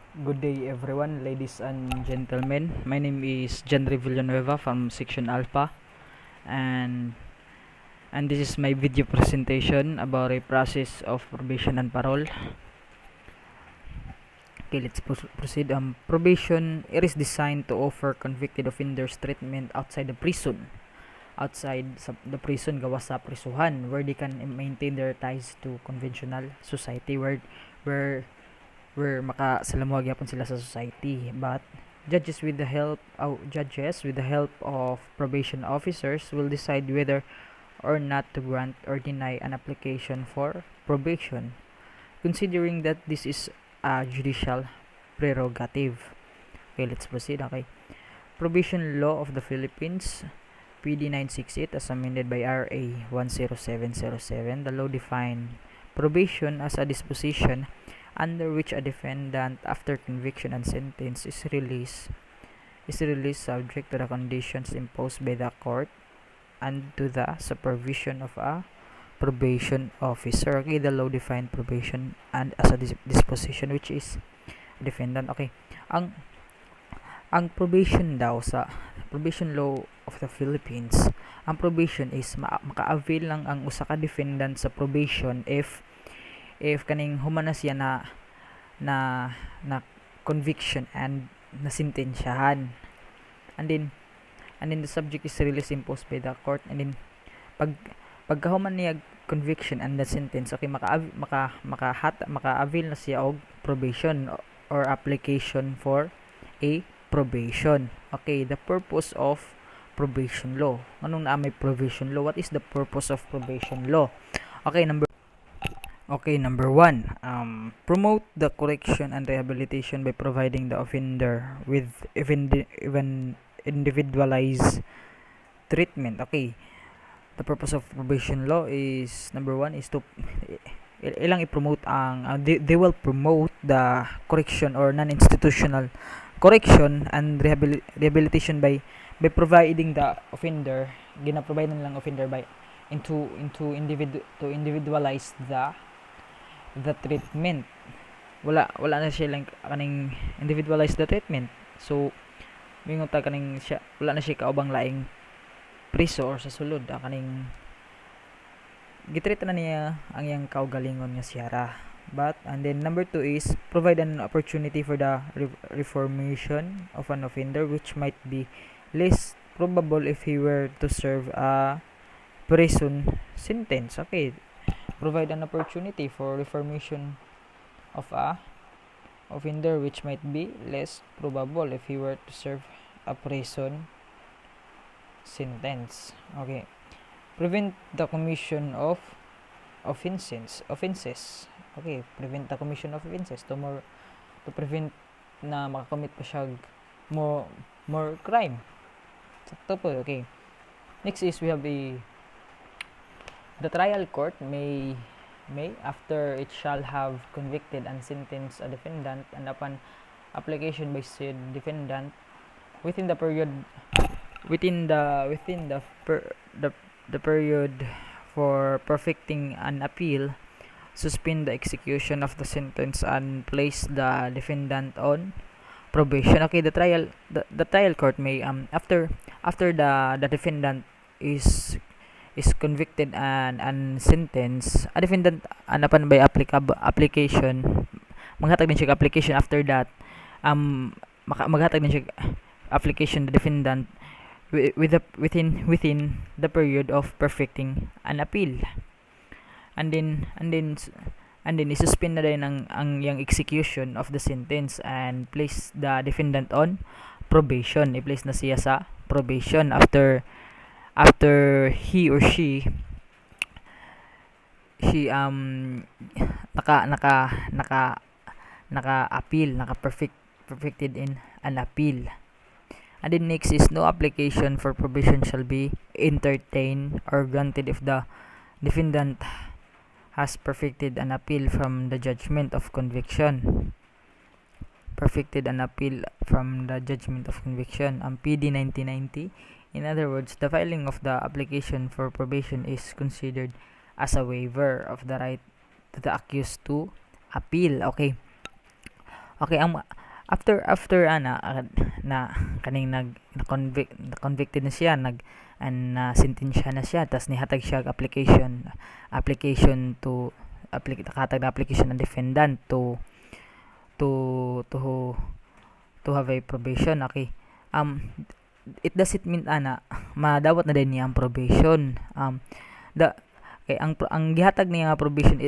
Good day everyone, ladies and gentlemen. My name is Janry Villanueva from Section Alpha, and this is my video presentation about a process of probation and parole. Okay, let's proceed. Probation, it is designed to offer convicted offenders treatment outside the prison. The prison, gawas sa prisuhan, where they can maintain their ties to conventional society, where makasalamuha gyapon sila sa society. But judges with the help of probation officers will decide whether or not to grant or deny an application for probation, considering that this is a judicial prerogative. Okay, let's proceed. Okay, Probation Law of the Philippines, PD 968, as amended by RA 10707. The law defined probation as a disposition under which a defendant, after conviction and sentence, is released subject to the conditions imposed by the court and to the supervision of a probation officer. Okay, the law defined probation and as a disposition which is defendant. Okay, ang probation daw sa probation law of the Philippines, ang probation is maka-avail lang ang usa ka defendant sa probation if kaning human na siya na conviction and na sentensyahan, and then the subject is released imposed by the court, and then pagkahuman niya conviction and the sentence, okay, maka-avail na siya og probation or application for a probation. Okay, the purpose of probation law. Anong na may probation law? What is the purpose of probation law? Okay, number 1, promote the correction and rehabilitation by providing the offender with even individualized treatment. Okay, the purpose of probation law is, number 1 is to ilang i-promote ang they will promote the correction or non-institutional correction and rehabilitation by providing the offender, gina-provide nilang offender by to individualize the treatment. Wala na siya lang kaning individualize the treatment. So mingon ta kaning siya, wala na siya kaubang laing priso or sa sulod, kaning gitreat na niya ang iyang kaugalingon nga siyara. And then number 2 is provide an opportunity for the reformation of an offender, which might be less probable if he were to serve a prison sentence. Okay, provide an opportunity for reformation of a offender which might be less probable if he were to serve a prison sentence. Okay, prevent the commission of offenses. Okay, prevent the commission of offenses to prevent na makakommit pa siya more crime. Sakto po. Okay, next is we have the trial court may, after it shall have convicted and sentenced a defendant, and upon application by said defendant within the period for perfecting an appeal, suspend the execution of the sentence and place the defendant on probation. Okay, the trial court may after the defendant is convicted and sentenced, a defendant anapan by application, maghatag din siya application. After that, maghatag din siya application the defendant within the period of perfecting an appeal, and then isuspend na din ang yung execution of the sentence and place the defendant on probation. I-place na siya sa probation after he or she naka-appeal, perfected in an appeal. And then next is no application for probation shall be entertained or granted if the defendant has perfected an appeal from the judgment of conviction. PD 1990. In other words, the filing of the application for probation is considered as a waiver of the right to the accused to appeal. Okay, ang after na kaning convicted na siya, na sentensya na siya, tas nihatag siya application to nakatag na application ng defendant to to to have a probation. Okay, it doesn't mean madawat na din niya ang probation. The okay, ang gihatag niya nga probation,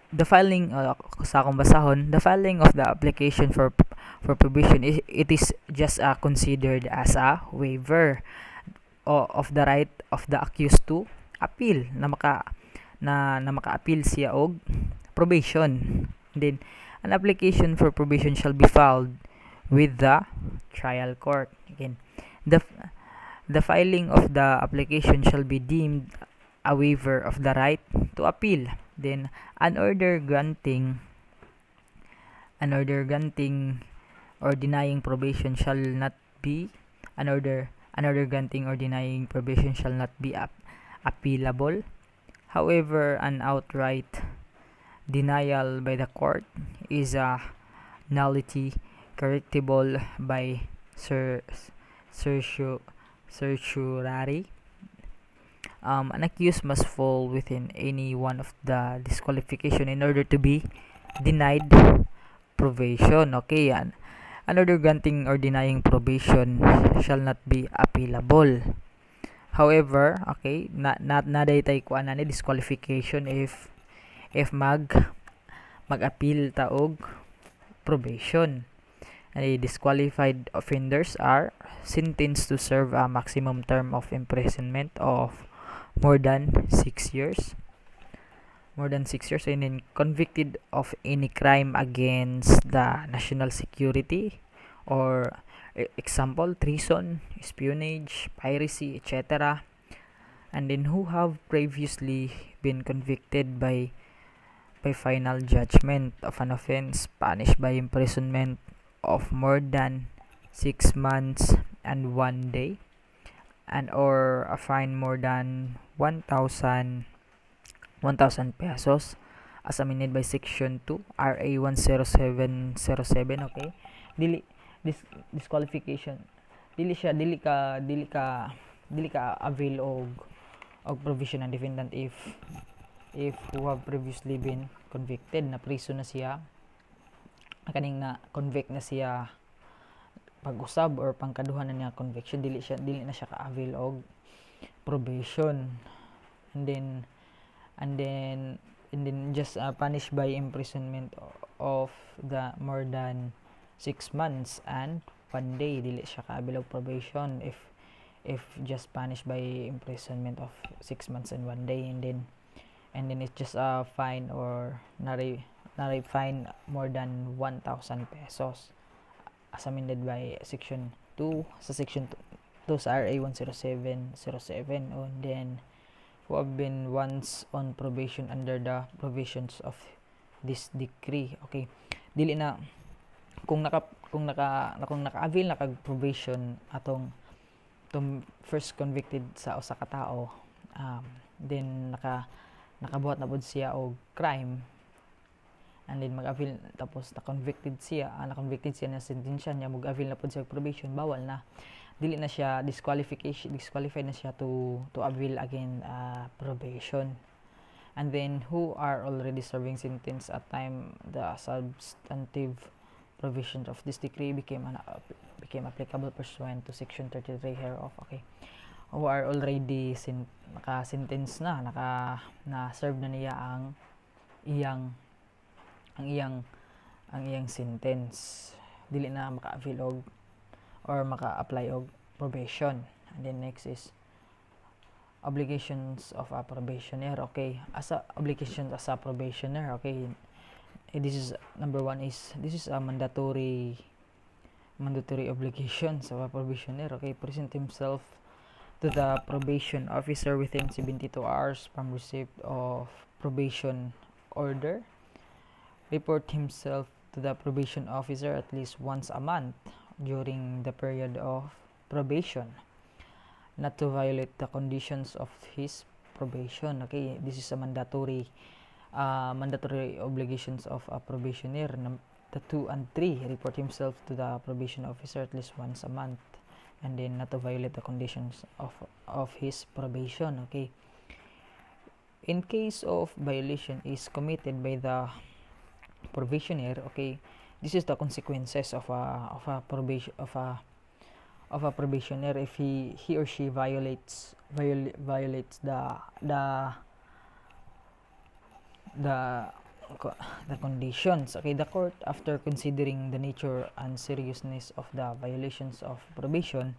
the filing, sa akong basahon, the filing of the application for probation, it is just considered as a waiver of the right of the accused to appeal, na maka-appeal siya og probation. Then an application for probation shall be filed with the trial court. Again, the filing of the application shall be deemed a waiver of the right to appeal. Then an order granting or denying probation shall not be appealable. However, an outright denial by the court is a nullity correctable by certiorari. An accused must fall within any one of the disqualification in order to be denied probation. Okay, yan. An order granting or denying probation shall not be appealable. However, okay, naday tay kuan ani disqualification if mag-appeal ta og probation. And disqualified offenders are sentenced to serve a maximum term of imprisonment of more than 6 years, and then convicted of any crime against the national security, or example, treason, espionage, piracy, etc., and then who have previously been convicted by final judgment of an offense punished by imprisonment of more than 6 months and 1 day, and or a fine more than 1,000 pesos as amended by section 2 RA 10707. Okay, disqualification, dili ka avail og provision ng defendant if who have previously been convicted, na priso na siya, kaning na convict na siya pag-usab or pangkaduhan na niya conviction, dili na siya ka-avail og probation. And then just punished by imprisonment of the more than 6 months and 1 day, dili siya ka-avail og probation if just punished by imprisonment of 6 months and 1 day. And then it's just a fine or nari fine more than 1,000 pesos as amended by section 2 sa section 2 sa RA 10707. And then who have been once on probation under the provisions of this decree. Okay, dili na kung naka-avail na kag probation atong first convicted sa usa ka tao, then nakabuhat na pud siya og crime, and then mag-avail, tapos na-convicted siya na sentensya niya, mag-avail na pud siya probation, bawal na, dili na siya disqualified na siya to avail again probation. And then who are already serving sentence at time the substantive provisions of this decree became applicable pursuant to section 33 hereof. Okay, who are already naka-sentence na serve na niya ang iyang sentence, dili na maka-avail og or maka-apply og probation. And then next is obligations of a probationer. Okay, as a probationer, okay, this is number 1 is this is a mandatory obligations of a probationer. Okay, present himself to the probation officer within 72 hours from receipt of probation order. Report himself to the probation officer at least once a month during the period of probation, not to violate the conditions of his probation. Okay, this is a mandatory obligations of a probationer the 2 and 3, report himself to the probation officer at least once a month, and then not to violate the conditions of his probation. Okay, in case of violation is committed by the probationer, okay, this is the consequences of a probation of a probationer if he or she violates the the conditions. Okay, the court, after considering the nature and seriousness of the violations of probation,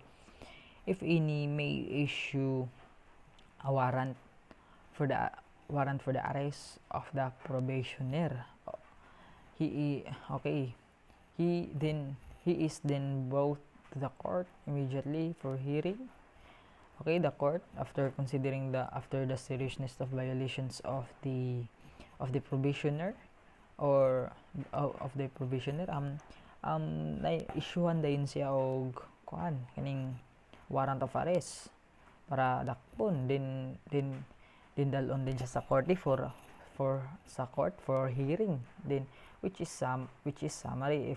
if any, may issue a warrant for the arrest of the probationer. He is then brought to the court immediately for hearing. Okay, the court, after considering the seriousness of violations of the probationer or of the probationer, na-issuehan dayon siya og kaning warrant of arrest para dakpon, din dalon din siya sa korte for hearing, then which is summary.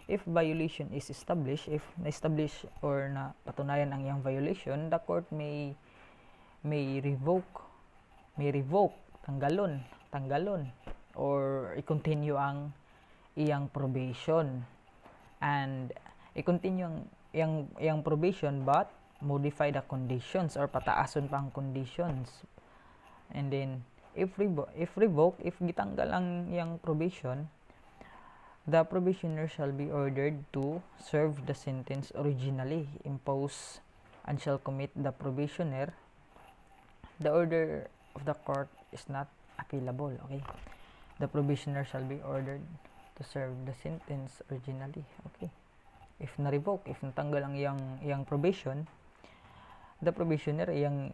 If violation is established, if na-establish or na patunayan ang iyang violation, the court may revoke, tanggalon or i-continue ang iyang probation, and i-continue ang iyang probation but modify the conditions or pataason pa ang conditions. And then if gitanggal ang iyang probation, the probationer shall be ordered to serve the sentence originally imposed and shall commit the probationer. The order of the court is not appealable. Okay, the probationer shall be ordered to serve the sentence originally. Okay, if na-revoke, if natanggal ang iyang probation, the probationer iyang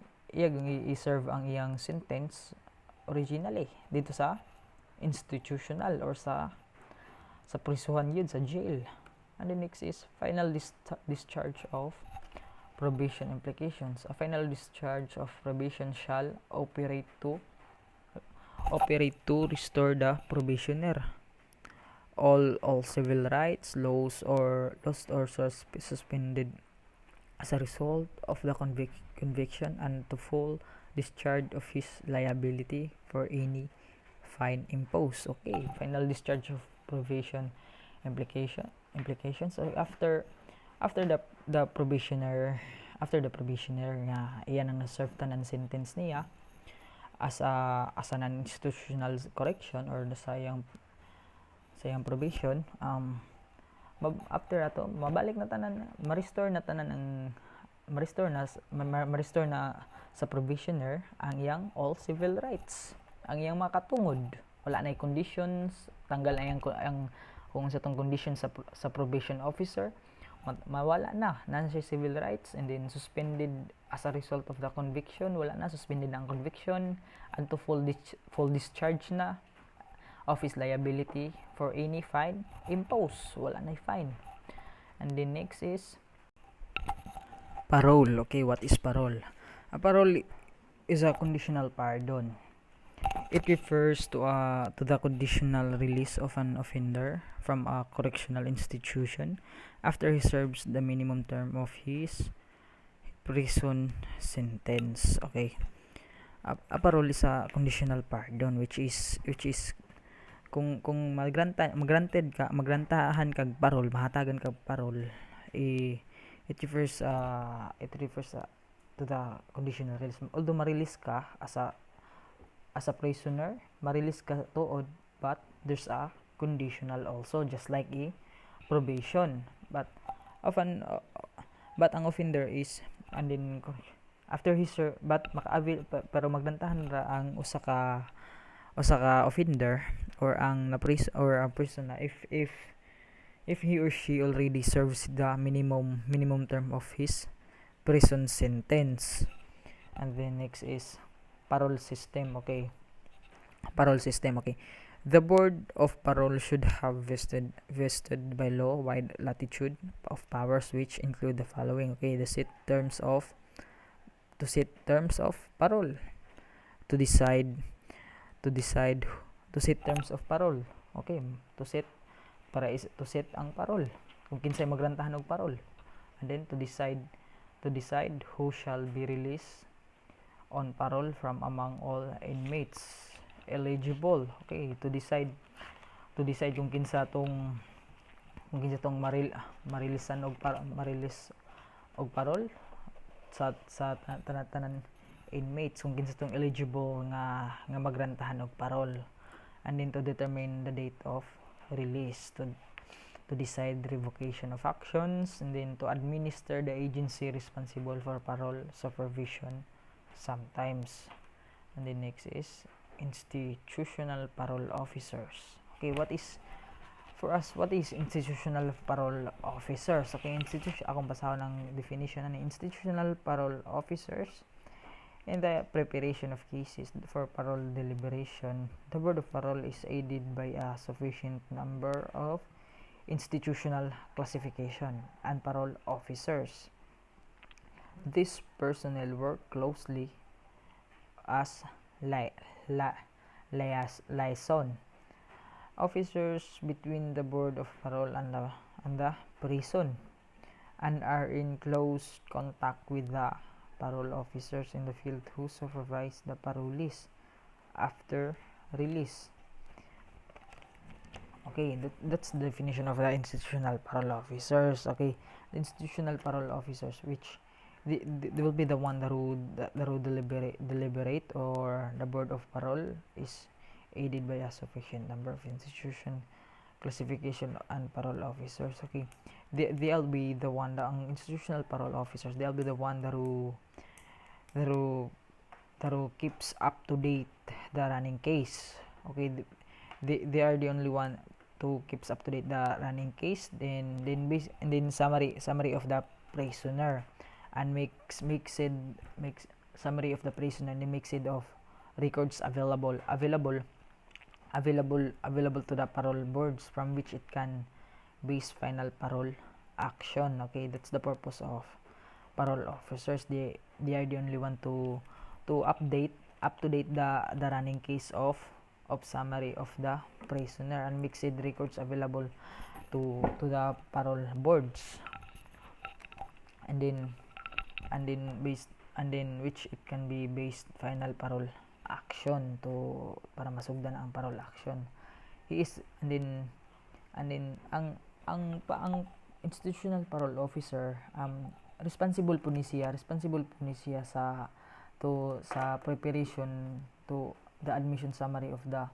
i-serve ang iyang sentence originally dito sa institutional or sa prisuhan yun, sa jail. And the next is final discharge of probation implications. A final discharge of probation shall operate to restore the probationer all civil rights, laws or suspended as a result of the conviction, and to full discharge of his liability for any fine imposed. Okay, final discharge of probation implications. So after the probationer nga iyan ang na-serve tanan sentence niya as a non-institutional correction or sa iyang probation, after ato mabalik na tanan, ma-restore na sa probationer ang iyang all civil rights, ang iyang makatungod, wala na conditions, tanggal na ang kung sa tong condition sa probation officer, mawala na siya civil rights, and then suspended as a result of the conviction, wala na, suspended ang conviction, and to full discharge na of his liability for any fine imposed, wala na fine. And then next is parole. Okay, what is parole? A parole is a conditional pardon. It refers to the conditional release of an offender from a correctional institution after he serves the minimum term of his prison sentence. Okay, a parole is a conditional pardon which is kung magrantahan kag parole, mahatagan kag parole, it refers to the conditional release. Although ma-release ka as a prisoner, ma-release ka tuod, but there's a conditional also, just like probation. But often ang offender is, and then after he serve, but maka-avail pero magdantahan ra ang usa ka offender or ang or a person na if he or she already serves the minimum term of his prison sentence. And then next is parole system. Okay, parole system. Okay, the board of parole should have vested by law wide latitude of powers which include the following. Okay, to set terms of parole, to set terms of parole. Okay, to set para to set ang parol kung kinsay magrantahan og parol, and then to decide who shall be released on parole from among all inmates eligible. Okay, to decide kung kinsa tong marilisan og marilis og parol sa tanan inmates, kung kinsa tong eligible nga magrantahan og parol, and then to determine the date of release, to decide revocation of actions, and then to administer the agency responsible for parole supervision sometimes. And then next is institutional parole officers. Okay, what is institutional parole officers? Okay, akong basahon ng definition ng institutional parole officers. In the preparation of cases for parole deliberation, the Board of Parole is aided by a sufficient number of institutional classification and parole officers. This personnel work closely as liaison officers between the Board of Parole and the prison, and are in close contact with the parole officers in the field who supervise the parolees after release. Okay, that's the definition of the institutional parole officers. Okay, the institutional parole officers, which they will be the one that who deliberate, or the Board of Parole is aided by a sufficient number of institution classification and parole officers. Okay, they'll be the one, ang institutional parole officers, they'll be the one that who keeps up to date the running case. Okay, they are the only one to keeps up to date the running case, then summary of the prisoner, and makes summary of the prisoner, and makes it of records available to the parole boards, from which it can base final parole action. Okay, that's the purpose of parole officers. They are the only one to update up to date the running case of summary of the prisoner, and makes it records available to the parole boards, and then which it can be based final parole action para masugdan ang parole action. Ang institutional parole officer, responsible po ni siya sa preparation to the admission summary of the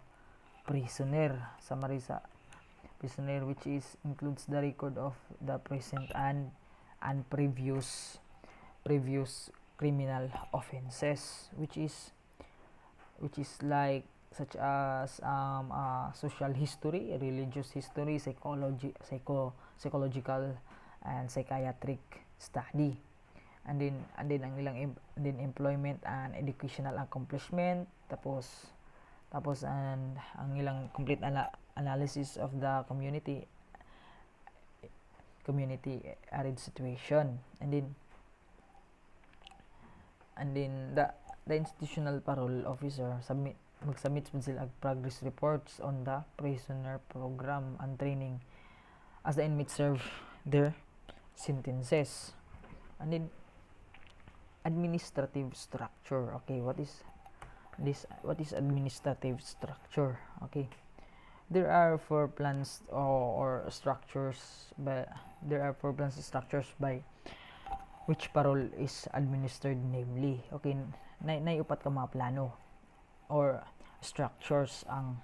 prisoner, which includes the record of the present and previous criminal offenses, which is like such as social history, religious history, psychological and psychiatric study, and then ang ilang employment and educational accomplishment, tapos ang ilang complete analysis of the community arid situation, and then the institutional parole officer mag-submit sila progress reports on the prisoner program and training as the inmates serve their sentences. And then administrative structure. Okay, what is administrative structure? Okay, there are four plans or structures by which parole is administered, namely. Okay, upat ka mga plano or structures ang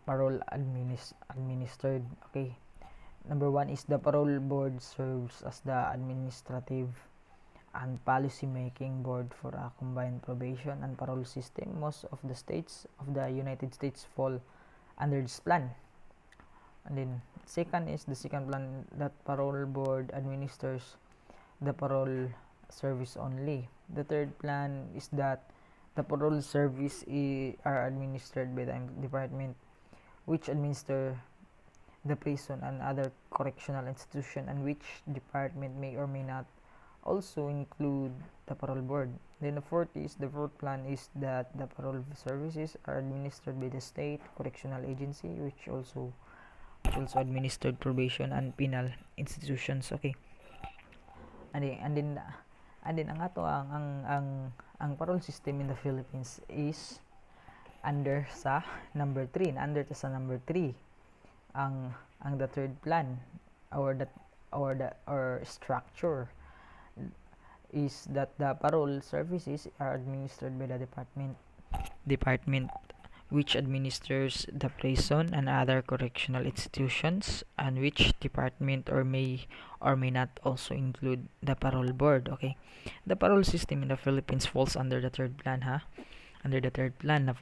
parole administered. Okay, number 1 is the parole board serves as the administrative and policy making board for a combined probation and parole system. Most of the states of the United States fall under this plan. And then second plan that parole board administers the parole service only. The third plan is that the parole service are administered by the department which administer the prison and other correctional institution, and which department may or may not also include the parole board. Then the fourth plan is that the parole services are administered by the state correctional agency, which also also administered probation and penal institutions. Okay. And then ang ato ang parole system in the Philippines is under sa number 3 ang the third plan or structure is that the parole services are administered by the department which administers the prison and other correctional institutions, and which department or may not also include the parole board. Okay, the parole system in the Philippines falls under the third plan, under the third plan.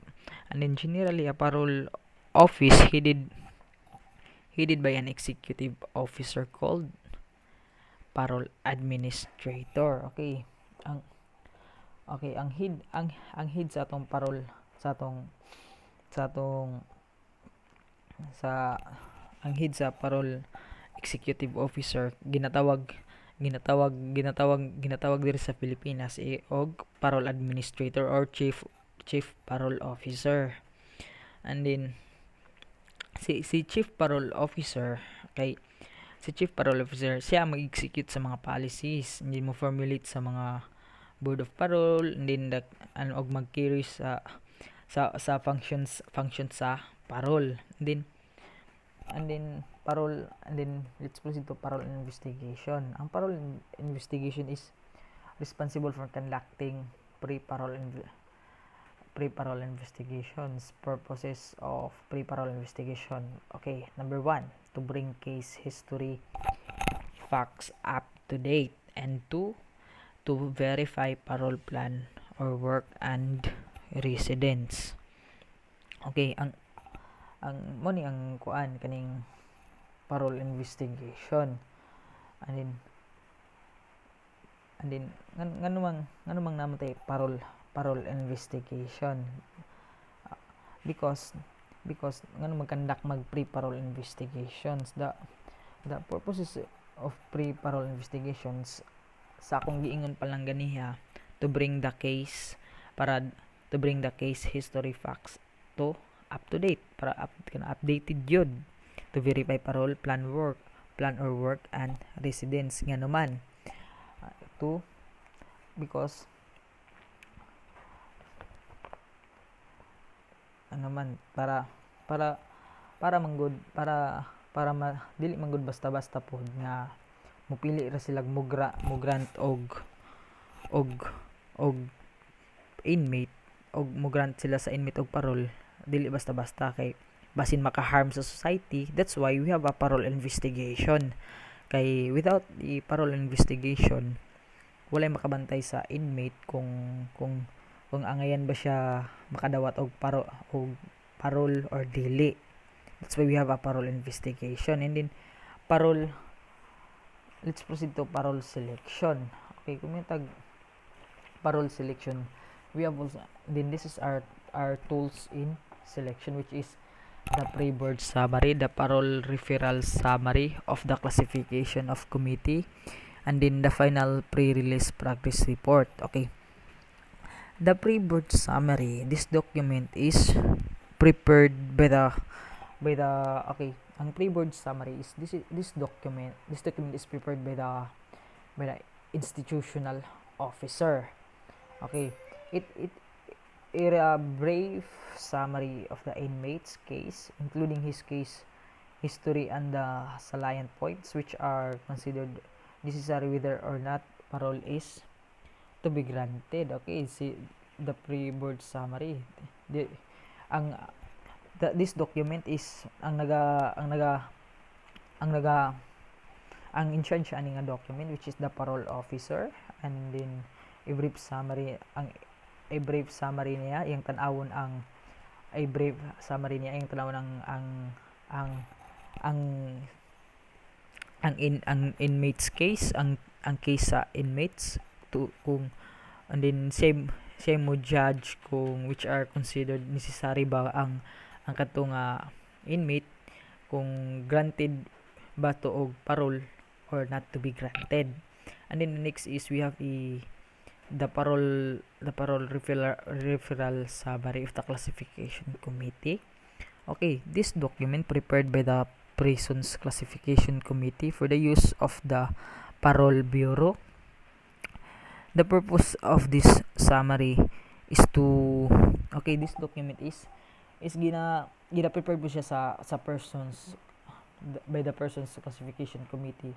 And then generally a parole office headed by an executive officer called parole administrator. Okay, ang head sa atong parole ang head sa parole executive officer ginatawag diri sa Pilipinas og parole administrator or chief parole officer. And then si chief parole officer siya mag-execute sa mga policies, hindi mo formulate sa mga board of parole, and then og mag-carry sa functions sa parole. And then let's proceed to parole investigation. Ang parole investigation is responsible for conducting pre-parole investigations. Purposes of pre-parole investigation. Okay, number 1, to bring case history facts up to date, and 2, to verify parole plan or work and residence. Okay, ang mo ni ang kuan kaning parole investigation. And then ngano mang namatay parole investigation, because ngano mag-conduct pre-parole investigations. The purposes of pre-parole investigations sa akong giingon pa lang ganiha, to bring the case history facts to up to date, para updated yun, to verify parole plan or work and residence nga naman, because para dili manggod basta-basta pod nga mupili ra sila mo grant og inmate, og mo grant sila sa inmate og parole, dili basta-basta kay basin maka-harm sa society. That's why we have a parole investigation, kay without the parole investigation walay makabantay sa inmate kung angayan ba siya makadawat og parole or dili. That's why we have a parole investigation. And then let's proceed to parole selection. Okay, kung may parole selection, we have also, then this is our tools in selection, which is the pre-board summary, the parole referral summary of the classification of committee, and then the final pre-release progress report. Okay, the pre-board summary, this document is prepared by the ang pre-board summary is this document is prepared by the institutional officer. Okay, it a brief summary of the inmate's case, including his case history and the salient points which are considered necessary whether or not parole is to be granted. Okay, see the pre-board summary. This document is ang in charge ani nga document, which is the parole officer, and then a brief summary niya yung tanawon ang inmates case, ang case sa inmates, to kung, and then same mo judge kung which are considered necessary ba ang katong inmate, kung granted ba to og parole or not to be granted. And then the next is we have the parole referral summary of the classification committee. Okay, this document prepared by the Prisons Classification Committee for the use of the Parole Bureau. The purpose of this summary is to, okay, this document is gina prepared po siya sa persons by the Persons Classification Committee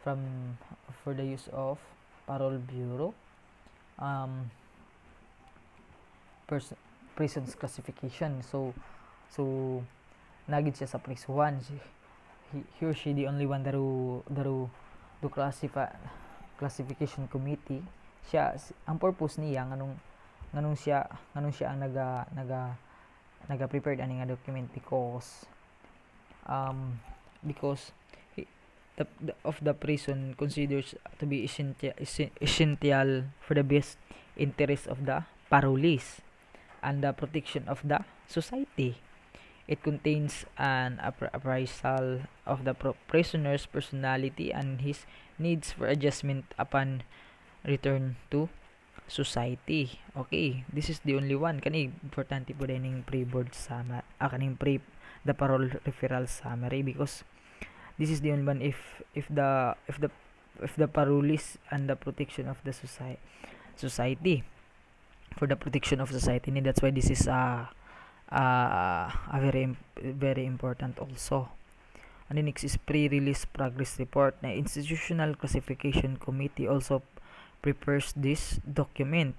for the use of Parole Bureau, prisons classification. So nagid siya sa prisuhan. He or she the only one do classification committee. Siya ang purpose niya nganong siya ang naga prepared ani nga document because the prison considers to be essential for the best interest of the parolees and the protection of the society. It contains an appraisal of the prisoner's personality and his needs for adjustment upon return to society. Okay, this is the only one. Kani importante po din pre-board summary, the parole referral summary, because this is the only one if the parolees and the protection of the society for the protection of society, and that's why this is a very important also. And the next is pre-release progress report. Na institutional classification committee also prepares this document.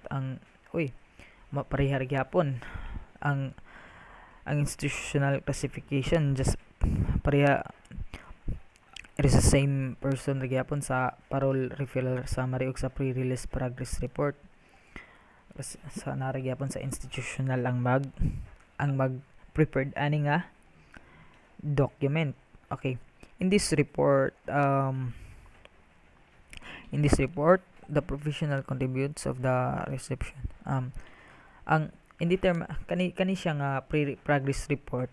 Maparehar gyapon ang institutional classification, just pareha, it is the same person ra gyapon sa parole referral summary ug sa pre-release progress report. Sa nara gyapon sa institutional ang mag prepared ani nga document. Okay, in this report the professional contributes of the reception, ang kani siya nga progress report,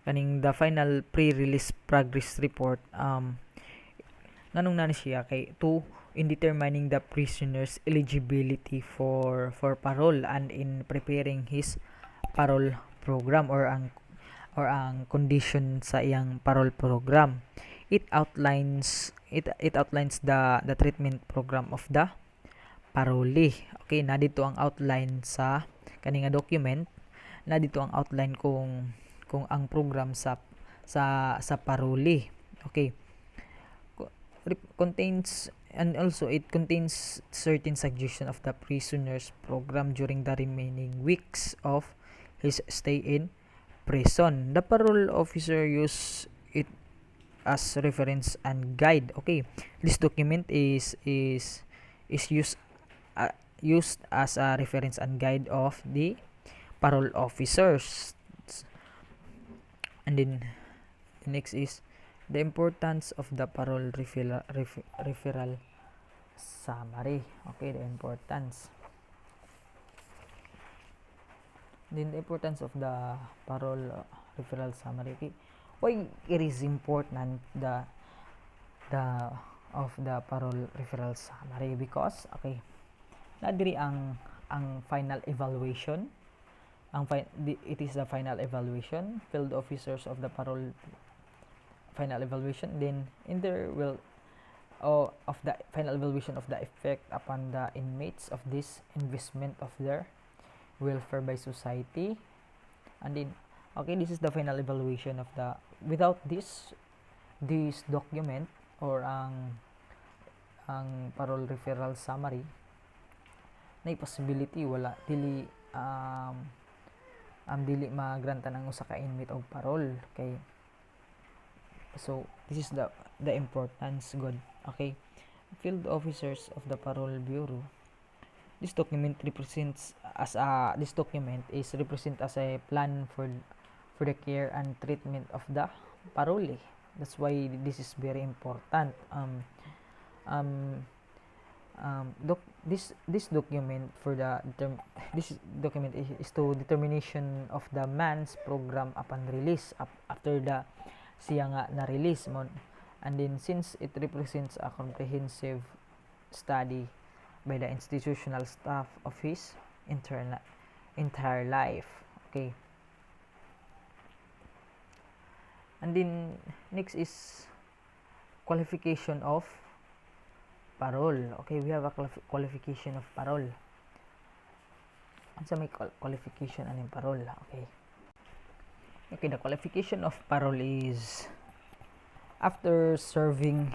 kaning the final pre-release progress report, nganong nani siya kay in determining the prisoner's eligibility for parole and in preparing his parole program or ang condition sa iyang parole program. It outlines the treatment program of the parole. Okay, na dito ang outline sa kani nga document, na dito ang outline kung ang program sa parole. Okay, contains, and also it contains certain suggestion of the prisoner's program during the remaining weeks of his stay in prison. The parole officer use it as reference and guide. Okay, this document is used as a reference and guide of the parole officers. And then next is the importance of the parole referral summary. Okay, the importance. Then the importance of the parole referral summary. Okay, why it is important the parole referral summary? Because okay, nadiri ang final evaluation. It is the final evaluation, field officers of the parole final evaluation. Then in there will of the final evaluation of the effect upon the inmates of this investment of their welfare by society. And then okay, this is the final evaluation of the, without this document or ang parole referral summary, na possibility wala dili magrantan ang usa ka inmate og parole. Okay, so this is the importance good. Okay, field officers of the parole bureau, this document represent as a plan for the care and treatment of the parole. That's why this is very important. This document is to determination of the man's program upon release, after the siya nga na release mo. And then since it represents a comprehensive study by the institutional staff of his entire life. Okay, And then next is qualification of parole. Okay, we have a qualification of parole. Ano may qualification aning parole? Okay, the qualification of parole is after serving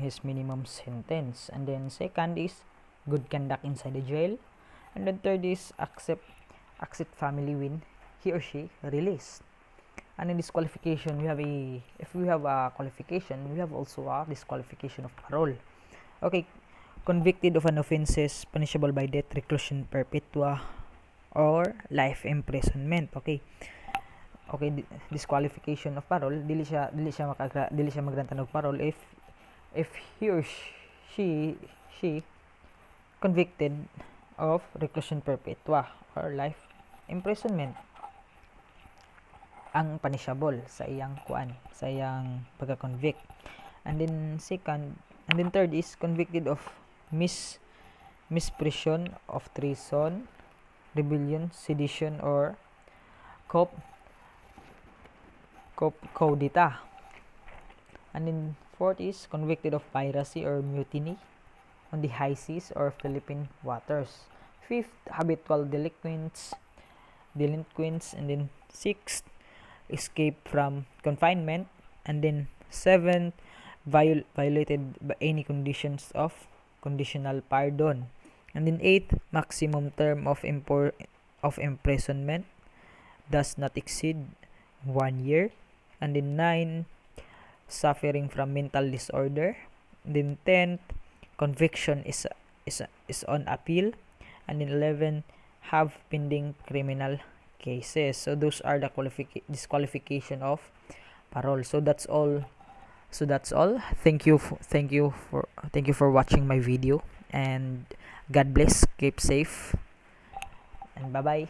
his minimum sentence, and then second is good conduct inside the jail, and then third is accept family when he or she released. And in disqualification, if we have a qualification, we have also a disqualification of parole. Okay, convicted of an offenses punishable by death, reclusion perpetua, or life imprisonment. Okay, disqualification of parole, dili siya magrantan og parole if he or she convicted of reclusion perpetua or life imprisonment ang punishable sa iyang pagka-convict. And then third is convicted of misprision of treason, rebellion, sedition, or codita. And then fourth is convicted of piracy or mutiny on the high seas or Philippine waters. Fifth, habitual delinquents. And then sixth, escape from confinement. And then seventh, violated by any conditions of conditional pardon. And then eighth, maximum term of imprisonment does not exceed 1 year. And then 9, suffering from mental disorder. And then 10, conviction is on appeal. And then 11, have pending criminal cases. So those are the disqualification of parole. So that's all. Thank you for watching my video, and God bless, keep safe, and bye bye.